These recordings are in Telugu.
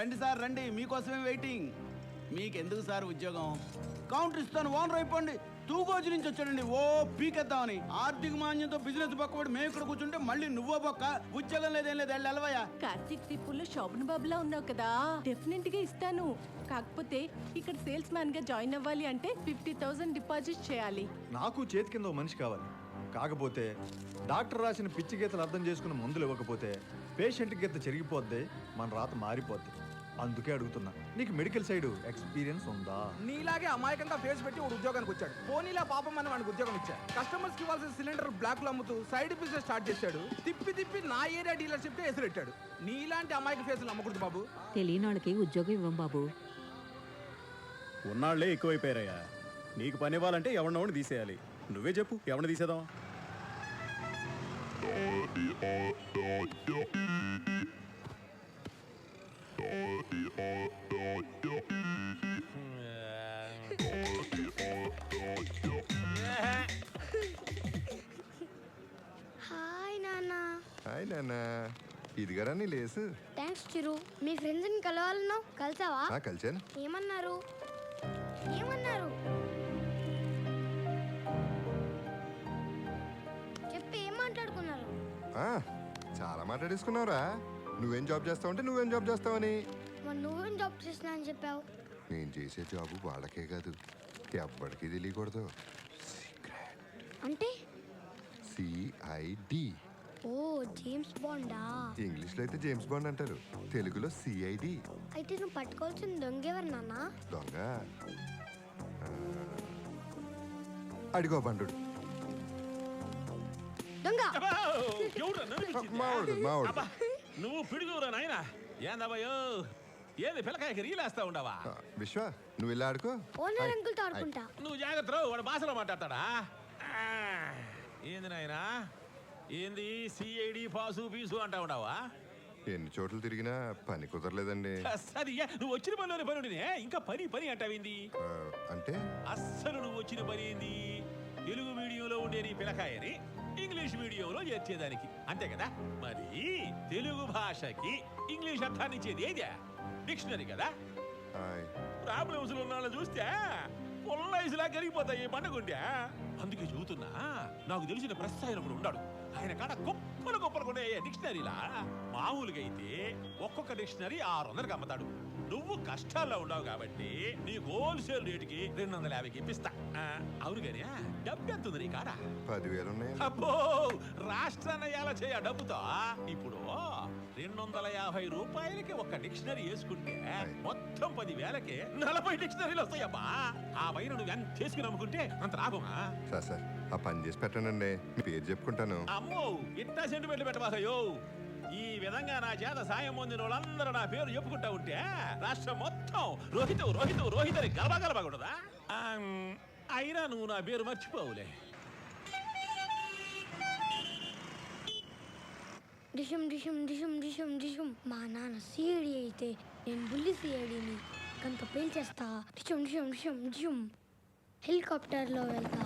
రండి సార్ రండి, మీకోసమే వెయిటింగ్. మీకెందుకు సార్ ఉద్యోగం? కౌంటర్ ఇస్తాను, ఓనర్ అయిపోండి. తూగోజు నుంచి వచ్చాడండి, ఓ పీకెద్దామని. ఆర్థిక మాన్యంతో బిజినెస్ పక్కబడి మేము ఇక్కడ కూర్చుంటే మళ్ళీ నువ్వో పక్క. ఉద్యోగం లేదేం లేదు, వెళ్ళవయ్యా. కార్తీక్ ట్రిప్పుల్లో శోభన్ బాబులా ఉన్నావు కదా, డెఫినెట్ గా ఇస్తాను. కాకపోతే ఇక్కడ సేల్స్ మ్యాన్ గా జాయిన్ అవ్వాలి అంటే 50,000 డిపాజిట్ చేయాలి. నాకు చేతి కింద ఓ మనిషి కావాలి. కాకపోతే డాక్టర్ రాసిన పిచ్చి గీతలు అర్థం చేసుకున్న మందులు ఇవ్వకపోతే పేషెంట్ గీత చెరిగిపోద్ది, మన రాత మారిపోద్ది. అందుకే అడుగుతున్నా, నీకు మెడికల్ సైడ్ ఎక్స్పీరియన్స్ ఉందా? నీలాగే అమాయకంగా ఫేస్ పెట్టి ఒక ఉద్యోగానికి వచ్చాడు. పోనీలా పాపం అని వాడికి ఉద్యోగం ఇచ్చాడు. కస్టమర్స్ కి ఇవ్వాల్సిన సిలిండర్ బ్లాక్ లో అమ్ముతూ సైడ్ బిజినెస్ స్టార్ట్ చేశాడు. తిప్పి తిప్పి నా ఏరియా డీలర్షిప్ ఎసురు పెట్టాడు. నీలాంటి అమాయక ఫేస్ అమ్మకూడదు బాబు. తెలియని వాళ్ళకి ఉద్యోగం ఇవ్వం బాబు. ఉన్నాళ్లే ఎక్కువైపోయారయ్యా. నీకు పని ఇవ్వాలంటే ఎవరినోడిని తీసేయాలి. నువ్వే చెప్పు, ఎవరిని తీసేద్దాం? హాయ్ నాన్న. హాయ్ నాన్న, ఇదిగరా నీ లేసు. థ్యాంక్స్ చిరు. మీ ఫ్రెండ్స్ని కలవాలన్నావు, కలిసావా? కలిసాను. ఏమన్నారు? ఏమన్నారు చెప్పి ఏం మాట్లాడుకున్నారు? చాలా మాట్లాడేసుకున్నావురా. నువ్వేం జాబ్ చేస్తావంటే నువ్వేం జాబ్ చేస్తావని. మరి నువ్వేం జాబ్ చేసినా అని చెప్పావు. నేను చేసే జాబు వాళ్ళకే కాదు, ఎవ్వడికి తెలియకూడదు. అంటే సిఐడి. ఓ జేమ్స్ బాండా. ఇంగ్లీష్లో అయితే జేమ్స్ బాండ్ అంటారు, తెలుగులో సిఐడి. అయితే నువ్వు పట్టుకోవాల్సిన దొంగ ఎవరు నాన్న? దొంగ అడిగో బండు. దొంగ మావాడు మావాడు. నువ్వు పిడుగురా నాయన. ఏందయ్యో, ఏంది పిల్లకాయకి రీలేస్తా ఉండవా? విశ్వ, నువ్వు వెళ్ళి ఆడుకో. ఓనర్ అంకుల్తో ఆడుకుంటా. నువ్వు జాగ్రత్త, వాడు భాషలో మాట్లాడతాడా? ఏంది నాయనా, ఏంది సిఐడి పాసు పీసు అంటా ఉండవా? ఎన్ని చోట్ల తిరిగినా పని కుదరలేదండి. సరే, నువ్వు వచ్చిన పనిలోని పని ఇంకా పని పని అంటావింది. అంటే అస్సలు నువ్వు వచ్చిన పని ఏంది? తెలుగు మీడియంలో ఉండే నీ పిల్లకాయని ఇంగ్లీష్ మీడియంలో చేర్చేదానికి, అంతే కదా? మరి తెలుగు భాషకి ఇంగ్లీష్ అర్థాన్ని ఇచ్చేది ఏదే? డిక్షనరీ కదా. ప్రాబ్లమ్స్ ఉన్న వాళ్ళని చూస్తే పొల్లైసులా కరిగిపోతాయి పండుగుంటే. అందుకే చూతున్నా, నాకు తెలిసిన ప్రెస్ ఆయన ఒకడు ఉన్నాడు. ఆయన కాడ గొప్పలు గొప్పలు కొనే డిక్షనరీలా. మామూలుగా అయితే ఒక్కొక్క డిక్షనరీ 600కి అమ్ముతాడు. నువ్వు కష్టాల్లో ఉన్నావు కాబట్టి నీ హోల్సేల్ రేటుకి 250కి ఇప్పిస్తా. అవును గాని డబ్బు ఎంత ఉంది నీ కాడ? 10,000 ఉన్నాయి. అబ్బో, రాష్ట్రాన్ని ఎలా చేయ డబ్బుతో? ఇప్పుడు 250 రూపాయలకి ఒక డిక్షనరీ వేసుకుంటే మొత్తం 10,000కి 40 డిక్షనరీలు వస్తాయమ్మా. ఆ పైన నువ్వు ఎంత చేసుకుని అమ్ముకుంటే అంత లాభమా? సార్ ఆ పని చేసి పెట్టానండి, మీ పేరు చెప్పుకుంటాను. అమ్మో, ఇట్టా సెంటిమెంట్లు పెట్టబాకయ్యో. ఈ విధంగా నా చేత సాయం పొందిన వాళ్ళందరూ నా పేరు చెప్పుకుంటా ఉంటే రాష్ట్రం మొత్తం రోహితు రోహితు రోహిత్ అని గలబాగలబాకూడదా? అయినా నువ్వు నా పేరు మర్చిపోవులే. డిషం డిషం డిషం డిషం డిషం. మా నాన్న సిఐడి అయితే నేను బుల్లి సిఐడిని కంత పేల్చేస్తా. డిషం డిషం డిషం డిషం. హెలికాప్టర్లో వెళ్తా.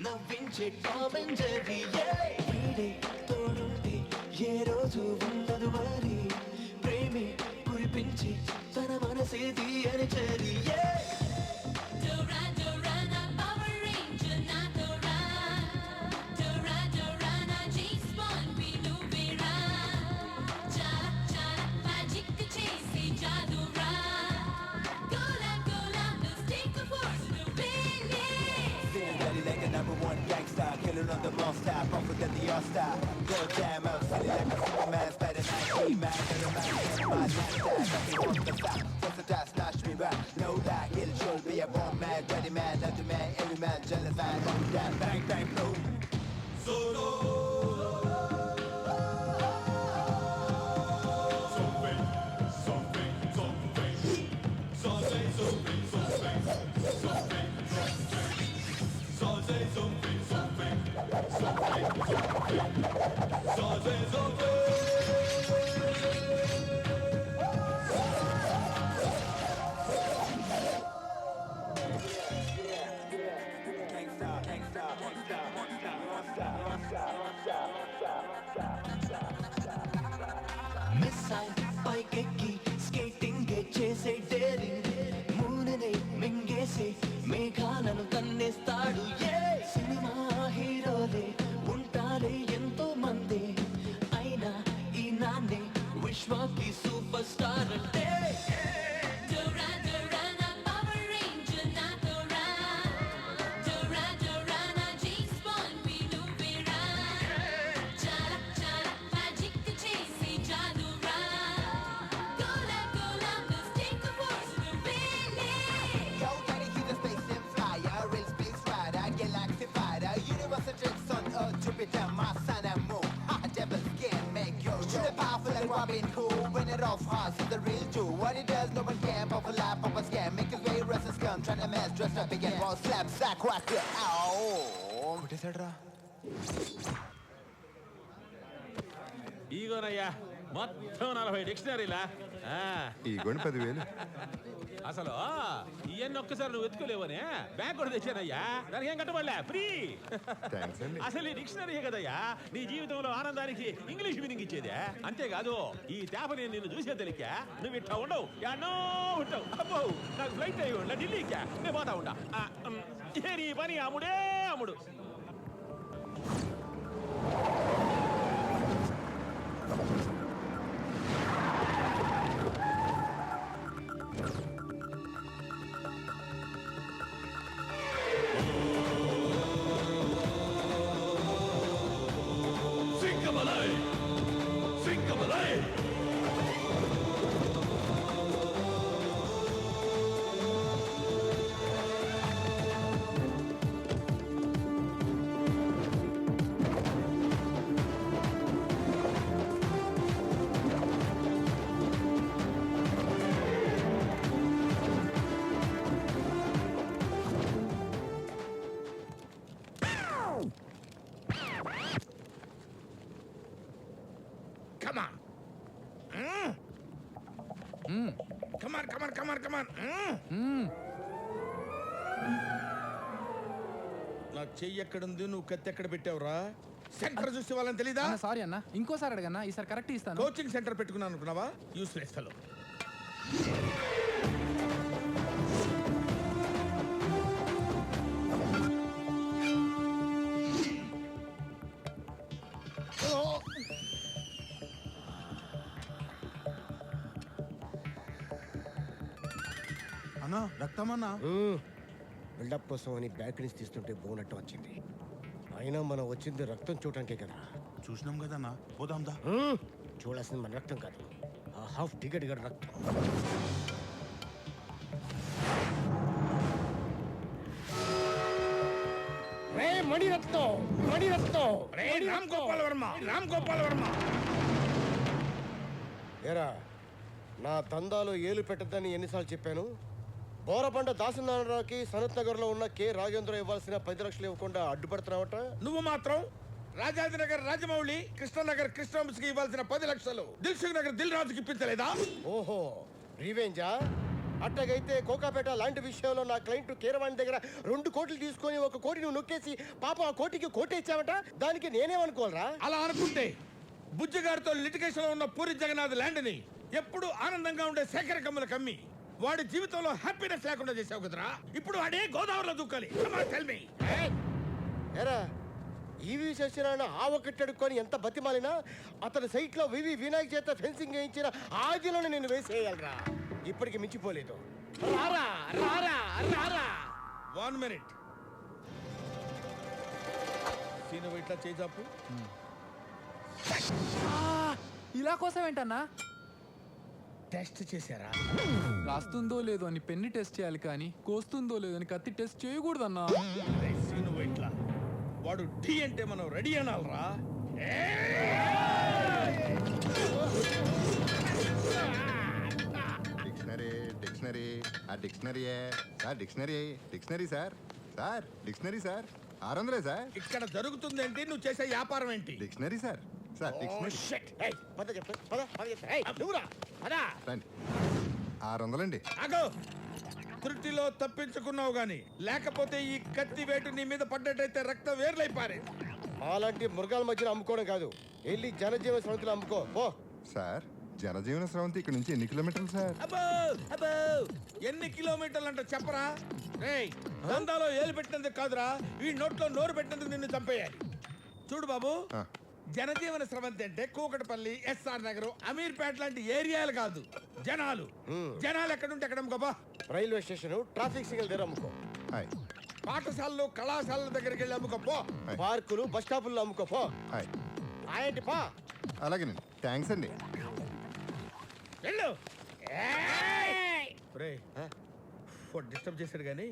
నవ్వించే టామ్ అండ్ జెర్రీ వీడే తోడుంటే ఏ రోజు ఉండదు మరి ప్రేమే కురిపించి తన మనసే తీయని చెరి #1 gangster, killer on the monster, bumper than the all-star. Go jam out, silly like a Superman, Spider-Man, He-Man, Iron Man, my lifestyle. Nothing wants to stop, what's the task, snatch me back. No lie, kill, should be a bomb man, ready man, love the man, every man, jealous man, on that, bang, bang, boom. Solo. Missile, పైకెక్కి స్కేటింగ్ చేసే డేరింగ్ మూననే మింగేసే మేఘాలను కన్నేస్తాడు సినిమా హీరోలే ఉంటారే ఎంతో మంది అయినా ఈ నాన్నే విశ్వాకి సూపర్ స్టార్ అంటే Robin Hood, win it off hard, he's the real Jew. What he does, no one can. Pop a lie, pop a scam, make his way, restless come. Tryna mess, dressed up again, ball slap, sack, whack it. Ow! What is that, ఈగోనయ్యా మొత్తం 40 డిక్షనరీలా ఇగోండి 10,000. అసలు ఇవన్నీ ఒక్కసారి నువ్వు ఎత్తుకోలేవనే బ్యాంక్ కూడా తెచ్చానయ్యా దానికి ఏం కట్టబడలే ఫ్రీ థ్యాంక్స్ అండి. అసలు ఈ డిక్షనరీ కదయ్యా నీ జీవితంలో ఆనందానికి ఇంగ్లీష్ మీనింగ్ ఇచ్చేదే అంతేకాదు ఈ తేప నేను నిన్ను చూసే తెలికా నువ్వు ఇట్టా ఉండవు ఎన్నో ఉంటావు అబ్బో నాకు ఫ్లైట్ అయ్యి ఉండ ఢిల్లీకా నేను పోతా ఉంటా ఏ నీ పని అమ్ముడే అమ్ముడు Come on. Come on, come on, come on, come on. నా చెయ్యి ఎక్కడుంది నువ్వు కత్తి ఎక్కడ పెట్టావురా సెంటర్ చూసి వాళ్ళని తెలీదా? సారీ అన్న ఇంకోసారి అడగన్నా ఈసారి కరెక్ట్ ఇస్తాను. కోచింగ్ సెంటర్ పెట్టుకున్నాను అనుకున్నావా? Useless fellow. అన్నా రక్తమన్నా బిల్డప్ కోసం అని బ్యాగ్ నుంచి తీస్తుంటే బోనట్టు వచ్చింది. అయినా మనం వచ్చింది రక్తం చూడటానికే కదా. చూసినాం కదన్నా పోదాందా. చూడాల్సింది మన రక్తం కాదు, ఆ హాఫ్ టికెట్ గడ రక్తం. మణిరత్నం మణిరత్నం రామ్ గోపాల్ వర్మ, రామ్ గోపాల్ వర్మ. ఏరా నా తందాలో ఏలు పెట్టద్దని ఎన్నిసార్లు చెప్పాను? బోరబండ దాసనారావుకి సనత్ నగర్ లో ఉన్న కె రాజేంద్ర ఇవ్వాల్సిన 10 లక్షలు ఇవ్వకుండా అడ్డుపడుతున్నావట. నువ్వు మాత్రం రాజాజీనగర్ రాజమౌళి, కృష్ణనగర్ కృష్ణవంశీకి ఇవ్వాల్సిన 10 లక్షలు దిల్సుఖ్ నగర్ దిల్ రాజుకి ఇప్పించలేదా? ఓహో రివెంజా? అట్టగైతే కోకాపేట లాంటి విషయంలో నా క్లయింట్ కీరవాణి దగ్గర 2 కోట్లు తీసుకొని 1 కోటి నువ్వు నొక్కేసి పాప ఆ కోటికి కోటేచ్చావట. దానికి నేనేమనుకోవాలరా? అలా అనుకుంటే బుజ్జిగారితో లిటిగేషన్ లో ఉన్న పూరి జగన్నాథ్ ల్యాండ్ ని ఎప్పుడు ఆనందంగా ఉండే శేఖర కమ్ములకు అమ్మి వాడి జీవితంలో హ్యాపీనెస్ లేకుండా చేసావు కదరా. ఇప్పుడు వాడే గోదావరిలో దూకాలి. ఏరా ఈవి సత్యనారాయణ ఆ ఒక్కటి అడుక్కొని ఎంత బతిమాలినా అతని సైట్ లో వివి వినాయక్ చేత ఫెన్సింగ్ వేయించిన ఆదిలోనే నేను వేసేయాలరా. ఇప్పటికి మించిపోలేదు. రారా రారా రారా. 1 మినిట్. సీను ఇట్లా చేజాపు. ఇలా కోసం ఏంటన్నా? టెస్ట్ చేశారా? రాస్తుందో లేదో అని పెన్ని టెస్ట్ చేయాలి కానీ కోస్తుందో లేదో అని కత్తి టెస్ట్ చేయకూడదన్నా. సీను ఇట్లా వాడు డి అంటే మనం రెడీ అనాలరా. డిక్షనరీ డిక్షనరీ ఆ డిక్షనరీయే sir. Dictionary sir. Sir dictionary sir. 600 sir. ఇక్కడ జరుగుతుంది ఏంటి? నువ్వు చేసే వ్యాపారం ఏంటి? Dictionary sir. సార్ డిక్షనరీ రండి. 600 అండి. ఆగో. త్రుటిలో తప్పించుకున్నావు గాని లేకపోతే ఈ కత్తి వేటు నీ మీద పడ్డట్టయితే రక్తం వేర్లైపారే. అలాంటి మృగాల మధ్యలో అమ్ముకోవడం కాదు, వెళ్ళి జనజీవన సమితిలో అమ్ముకో పో. సార్ జనజీవన స్రవంతి ఇక్కడ నుంచి ఎన్ని కిలోమీటర్లు సార్? అబ్బో అబ్బో ఎన్ని కిలోమీటర్లు అంటే చెప్పరా. రేయ్ దందాలో ఏలు పెట్టినందుకు కాదురా, ఈ నోట్లో నోరు పెట్టినందుకు నిన్ను చంపేయాలి. చూడు బాబు, ఆ. జనజీవన స్రవంతి అంటే కూకటపల్లి, ఎస్ఆర్ నగర్, అమీర్పేట లాంటి ఏరియాలు కాదు, జనాలు. జనాలు ఎక్కడుంటే ఎక్కడ అమ్ముకోబా. రైల్వే స్టేషన్ ట్రాఫిక్ సిగ్నల్ దగ్గర అమ్ముకో. హాయ్ పాఠశాలలు కళాశాలల దగ్గరికి వెళ్ళి అమ్ముకోపో. పార్కులు బస్ స్టాపుల్లో అమ్ముకో పో. హాయ్ ఏంటి పా. అలాగేనండి. థ్యాంక్స్ అండి. వెళ్ళు. డిస్టర్బ్ చేశాడు కానీ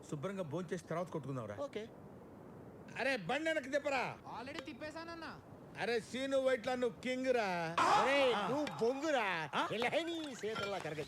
శుభ్రంగా భోంచేసి తర్వాత కొట్టుకుందాంరా. ఓకే. అరే బండి వెనక్కి తిప్పరా. ఆల్రెడీ తిప్పేశానన్నా. అరే సీను వైట్లా నువ్వు కింగ్ రా. నువ్వు బొంగురా. ఇలా నీ చేతుల్లా కరగ